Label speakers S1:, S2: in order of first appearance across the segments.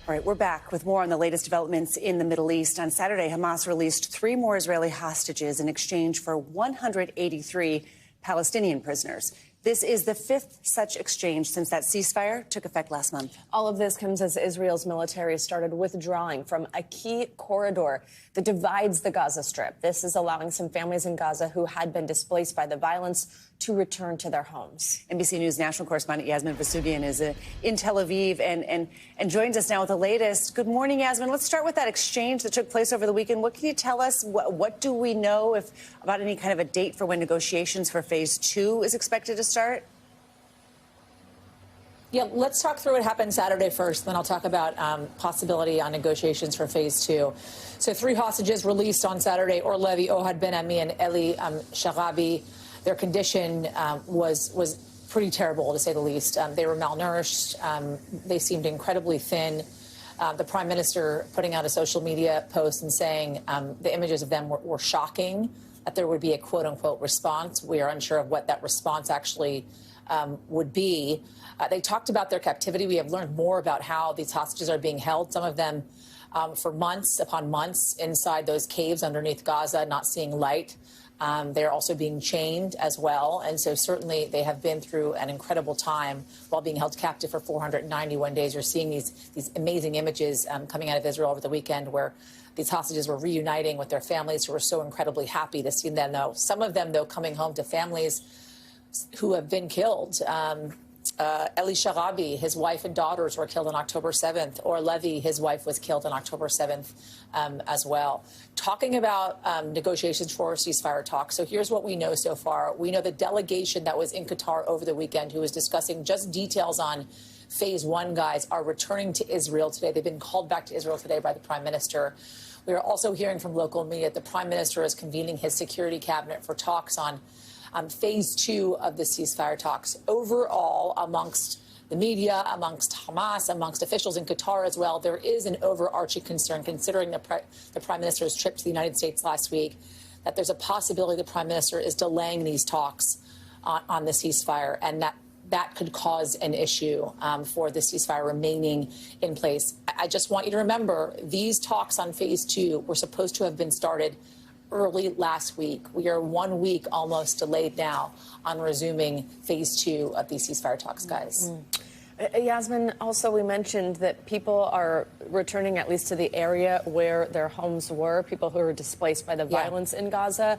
S1: All right, we're back with more on the latest developments in the Middle East. On Saturday, Hamas released 3 more Israeli hostages in exchange for 183 Palestinian prisoners. This is the 5th such exchange since that ceasefire took effect last month.
S2: All of this comes as Israel's military started withdrawing from a key corridor that divides the Gaza Strip. This is allowing some families in Gaza who had been displaced by the violence to return to their homes.
S1: NBC News national correspondent Yasmin Vossoughian is in Tel Aviv and joins us now with the latest. Good morning, Yasmin. Let's start with that exchange that took place over the weekend. What can you tell us? What do we know about any kind of a date for when negotiations for phase 2 is expected to start?
S3: Yeah, let's talk through what happened Saturday first, then I'll talk about possibility on negotiations for phase 2. So 3 hostages released on Saturday, Or Levi, Ohad Ben Ami, and Eli Sharabi. Their condition was pretty terrible, to say the least. They were malnourished. They seemed incredibly thin. The prime minister putting out a social media post and saying the images of them were shocking, that there would be a quote-unquote response. We are unsure of what that response actually would be. They talked about their captivity. We have learned more about how these hostages are being held, some of them for months upon months inside those caves underneath Gaza, not seeing light. They're also being chained as well. And so certainly they have been through an incredible time while being held captive for 491 days. You're seeing these amazing images coming out of Israel over the weekend where these hostages were reuniting with their families who were so incredibly happy to see them, though. Some of them, though, coming home to families who have been killed. Eli Sharabi, his wife and daughters were killed on October 7th. Or Levi, his wife, was killed on October 7th as well. Talking about negotiations for ceasefire talks. So here's what we know so far. We know the delegation that was in Qatar over the weekend who was discussing just details on phase 1, guys, are returning to Israel today. They've been called back to Israel today by the prime minister. We are also hearing from local media that the prime minister is convening his security cabinet for talks on phase 2 of the ceasefire talks. Overall, amongst the media, amongst Hamas, amongst officials in Qatar as well, there is an overarching concern, considering the prime minister's trip to the United States last week, that there's a possibility the prime minister is delaying these talks on the ceasefire, and that could cause an issue for the ceasefire remaining in place. I just want you to remember, these talks on phase 2 were supposed to have been started early last week. We are 1 week almost delayed now on resuming phase 2 of these ceasefire talks, guys.
S2: Yasmin, also we mentioned that people are returning at least to the area where their homes were, people who were displaced by the violence in Gaza.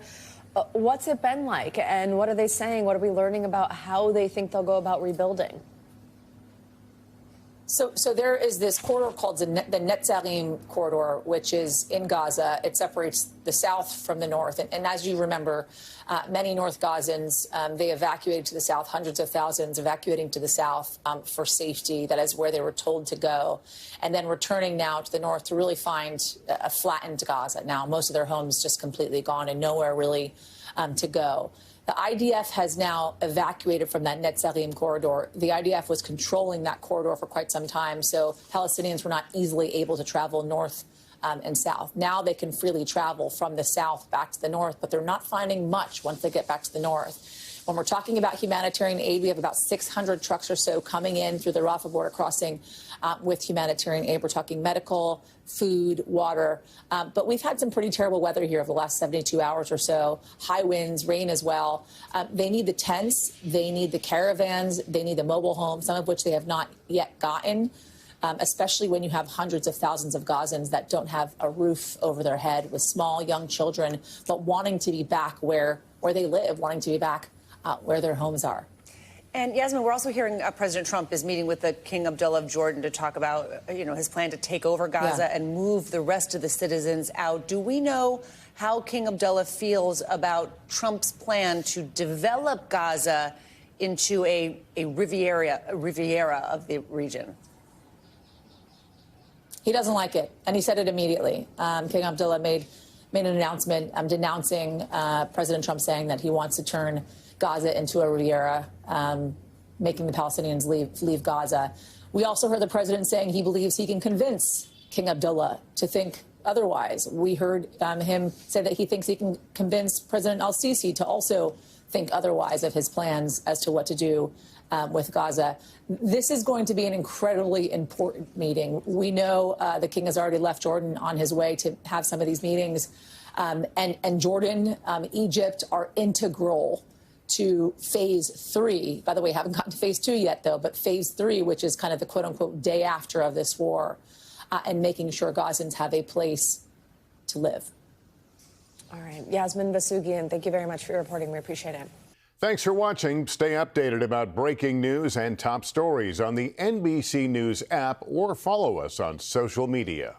S2: What's it been like, and what are they saying? What are we learning about how they think they'll go about rebuilding?
S3: So there is this corridor called the Netzarim corridor, which is in Gaza. It separates the south from the north. And as you remember, many North Gazans, they evacuated to the south, hundreds of thousands evacuating to the south for safety. That is where they were told to go. And then returning now to the north to really find a flattened Gaza. Now, most of their homes just completely gone and nowhere really to go. The IDF has now evacuated from that Netzarim corridor. The IDF was controlling that corridor for quite some time, so Palestinians were not easily able to travel north and south. Now they can freely travel from the south back to the north, but they're not finding much once they get back to the north. When we're talking about humanitarian aid, we have about 600 trucks or so coming in through the Rafah border crossing with humanitarian aid. We're talking medical, food, water. But we've had some pretty terrible weather here over the last 72 hours or so. High winds, rain as well. They need the tents. They need the caravans. They need the mobile homes, some of which they have not yet gotten, especially when you have hundreds of thousands of Gazans that don't have a roof over their head with small, young children, but wanting to be back where they live, wanting to be back where their homes are.
S1: And Yasmin, we're also hearing President Trump is meeting with the King Abdullah of Jordan to talk about, his plan to take over Gaza and move the rest of the citizens out. Do we know how King Abdullah feels about Trump's plan to develop Gaza into a Riviera of the region?
S3: He doesn't like it, and he said it immediately. King Abdullah made an announcement denouncing President Trump, saying that he wants to turn Gaza into a Riviera, making the Palestinians leave Gaza. We also heard the president saying he believes he can convince King Abdullah to think otherwise. We heard him say that he thinks he can convince President al-Sisi to also think otherwise of his plans as to what to do with Gaza. This is going to be an incredibly important meeting. We know the king has already left Jordan on his way to have some of these meetings. And Jordan, Egypt are integral to phase 3. By the way, haven't gotten to phase 2 yet, though, but phase 3, which is kind of the quote unquote day after of this war, and making sure Gazans have a place to live.
S2: All right. Yasmin Vossoughian, thank you very much for your reporting. We appreciate it.
S4: Thanks for watching. Stay updated about breaking news and top stories on the NBC News app or follow us on social media.